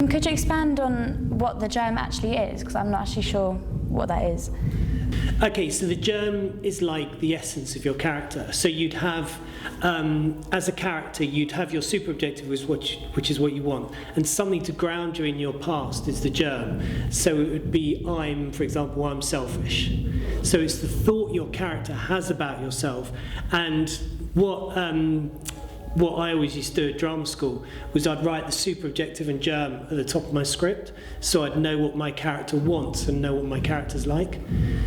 And could you expand on what the germ actually is? Because I'm not actually sure what that is. Okay, so the germ is like the essence of your character. So you'd have, as a character, you'd have your super objective, which is what you want, and something to ground you in your past is the germ. So it would be, for example, I'm selfish. So it's the thought your character has about yourself. And what I always used to do at drama school was I'd write the super objective and germ at the top of my script, so I'd know what my character wants and know what my character's like.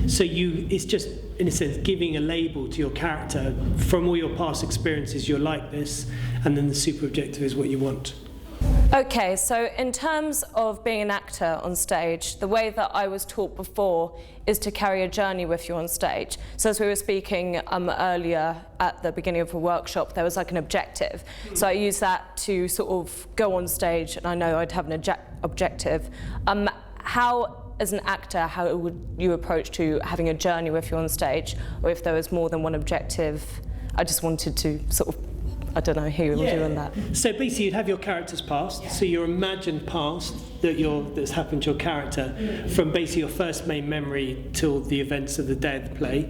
So it's just, in a sense, giving a label to your character from all your past experiences. You're like this, and then the super objective is what you want. Okay, so in terms of being an actor on stage, the way that I was taught before is to carry a journey with you on stage. So as we were speaking earlier at the beginning of a workshop, there was like an objective. So I used that to sort of go on stage, and I know I'd have an objective. How, as an actor, how would you approach to having a journey with you on stage? Or if there was more than one objective? I just wanted to sort of, I don't know, hear you doing that. So basically you'd have your character's past, so your imagined past that's happened to your character from basically your first main memory till the events of the day of the play.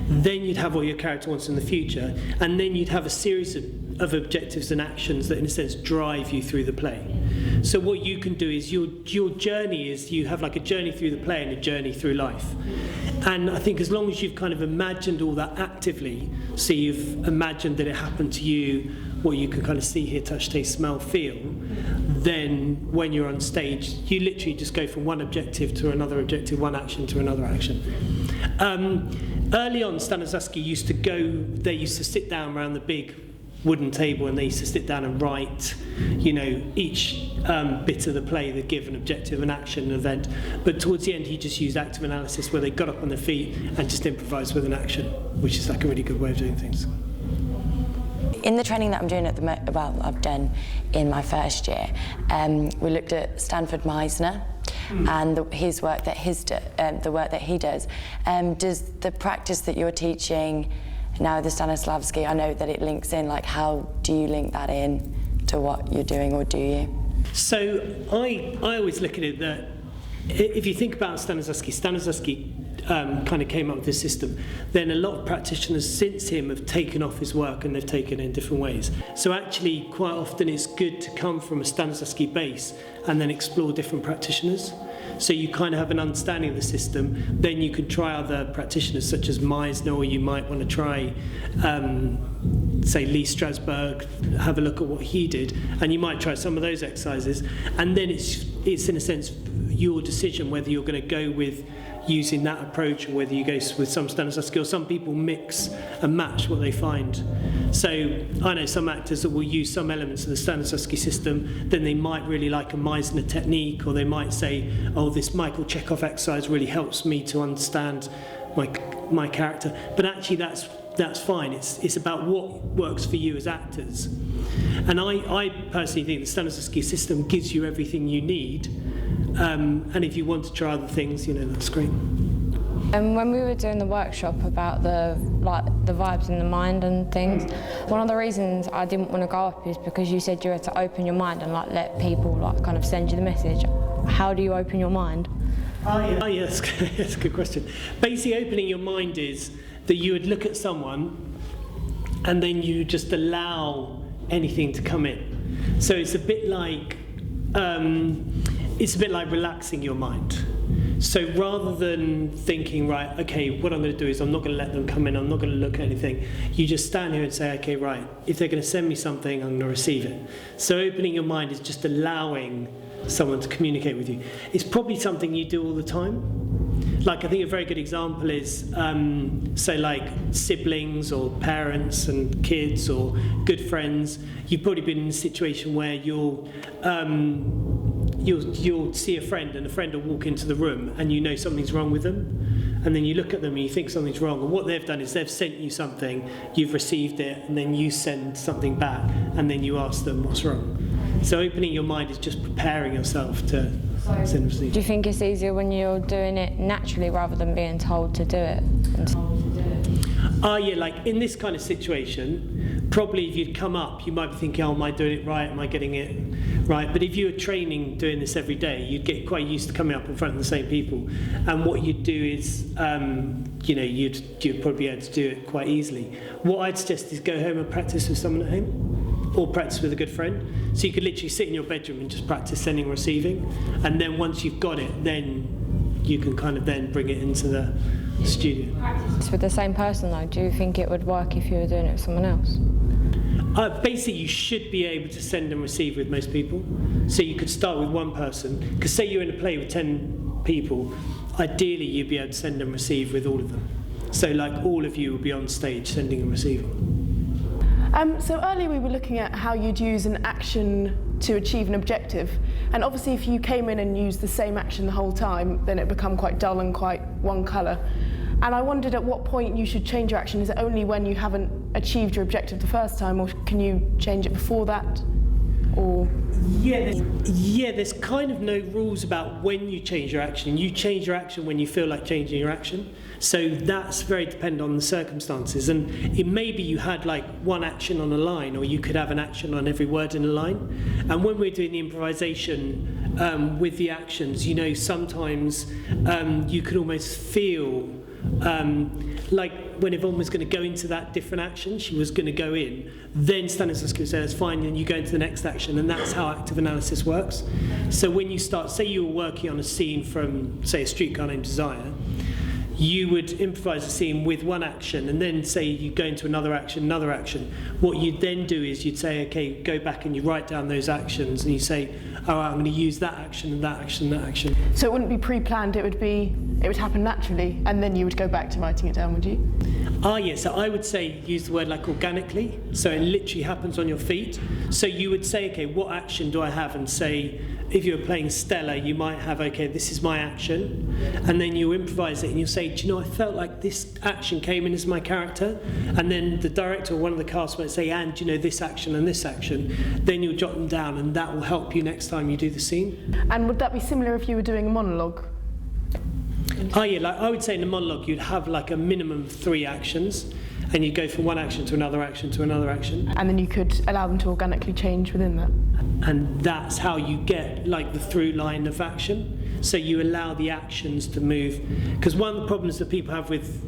Then you'd have what your character wants in the future, and then you'd have a series of objectives and actions that in a sense drive you through the play. So what you can do is your journey is, you have like a journey through the play and a journey through life. And I think as long as you've kind of imagined all that actively, so you've imagined that it happened to you, what you can kind of see, hear, touch, taste, smell, feel, then when you're on stage, you literally just go from one objective to another objective, one action to another action. Early on, Stanislavski used to sit down around the big wooden table, and they used to sit down and write, each bit of the play, they give an objective, an action, an event. But towards the end, he just used active analysis, where they got up on their feet and just improvised with an action, which is like a really good way of doing things. In the training that I'm doing I've done in my first year, we looked at Stanford Meisner and his work that the work that he does. Does the practice that you're teaching now, the Stanislavski, I know that it links in, like how do you link that in to what you're doing, or do you? So I always look at it that if you think about Stanislavski kind of came up with this system, then a lot of practitioners since him have taken off his work and they've taken it in different ways. So actually quite often it's good to come from a Stanislavski base and then explore different practitioners. So you kind of have an understanding of the system, then you can try other practitioners such as Meisner, or you might want to try, say, Lee Strasberg, have a look at what he did, and you might try some of those exercises, and then it's in a sense your decision whether you're going to go with using that approach or whether you go with some Stanislavski, or some people mix and match what they find. So I know some actors that will use some elements of the Stanislavski system, then they might really like a Meisner technique, or they might say, oh, this Michael Chekhov exercise really helps me to understand my character. But actually that's fine. It's about what works for you as actors. And I personally think the Stanislavski system gives you everything you need. And if you want to try other things, that's great. And when we were doing the workshop about the vibes in the mind and things, one of the reasons I didn't want to go up is because you said you had to open your mind and let people kind of send you the message. How do you open your mind? Oh yeah, that's a good question. Basically, opening your mind is that you would look at someone and then you just allow anything to come in. So it's a bit like relaxing your mind. So rather than thinking, right, okay, what I'm going to do is I'm not going to let them come in, I'm not going to look at anything, you just stand here and say, okay, right, if they're going to send me something, I'm going to receive it. So opening your mind is just allowing someone to communicate with you. It's probably something you do all the time. Like, I think a very good example is, say, like siblings or parents and kids or good friends. You've probably been in a situation where you'll see a friend, and a friend will walk into the room and you know something's wrong with them, and then you look at them and you think something's wrong, and what they've done is they've sent you something, you've received it, and then you send something back, and then you ask them what's wrong. So opening your mind is just preparing yourself to send and receive. Do you think it's easier when you're doing it naturally rather than being told to do it? Yeah, like in this kind of situation, probably if you'd come up, you might be thinking, oh, am I doing it right? Am I getting it right? But if you were training doing this every day, you'd get quite used to coming up in front of the same people. And what you'd do is, you'd probably be able to do it quite easily. What I'd suggest is go home and practice with someone at home, or practice with a good friend. So you could literally sit in your bedroom and just practice sending and receiving. And then once you've got it, then you can kind of then bring it into the studio. It's with the same person though. Do you think it would work if you were doing it with someone else? Basically, you should be able to send and receive with most people. So you could start with one person, because say you're in a play with 10 people, ideally you'd be able to send and receive with all of them. So like all of you would be on stage sending and receiving. So earlier we were looking at how you'd use an action to achieve an objective, and obviously if you came in and used the same action the whole time, then it'd become quite dull and quite one colour. And I wondered at what point you should change your action. Is it only when you haven't achieved your objective the first time, or can you change it before that? Or there's kind of no rules about when you change your action. You change your action when you feel like changing your action. So that's very dependent on the circumstances. And it may be you had like one action on a line, or you could have an action on every word in a line. And when we're doing the improvisation with the actions, sometimes you could almost feel like when Yvonne was going to go into that different action, she was going to go in, then Stanislavski would say, that's fine, and you go into the next action, and that's how active analysis works. So when you start, say you were working on a scene from, say, A Streetcar Named Desire, you would improvise a scene with one action, and then say you go into another action. What you'd then do is you'd say, okay, go back and you write down those actions, and you say, all right, I'm going to use that action and that action and that action. so it wouldn't be pre-planned, it would happen naturally, and then you would go back to writing it down, would you? Yes, so I would say use the word like organically, so it literally happens on your feet. So you would say, okay, what action do I have? And say, if you were playing Stella, you might have, okay, this is my action, and then you improvise it and you say, do you know, I felt like this action came in as my character, and then the director or one of the cast might say, and this action and this action, then you'll jot them down, and that will help you next time you do the scene. And would that be similar if you were doing a monologue? Like I would say in a monologue you'd have like a minimum of 3 actions, and you go from one action to another action to another action. And then you could allow them to organically change within that. And that's how you get like the through line of action. So you allow the actions to move. Because one of the problems that people have with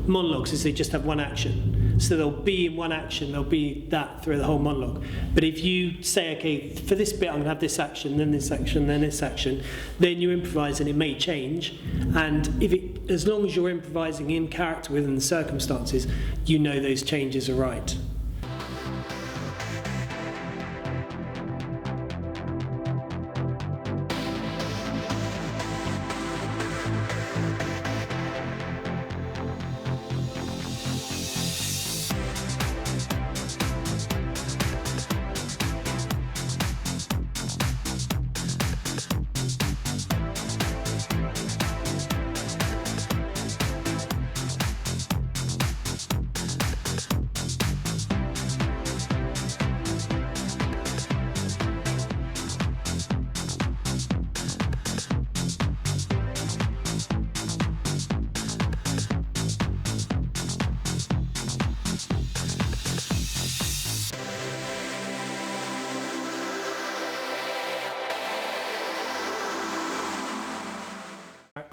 monologues is they just have one action. So they'll be in one action, there'll be that through the whole monologue. But if you say, okay, for this bit I'm going to have this action, then this action, then this action, then you improvise and it may change. And as long as you're improvising in character within the circumstances, those changes are right.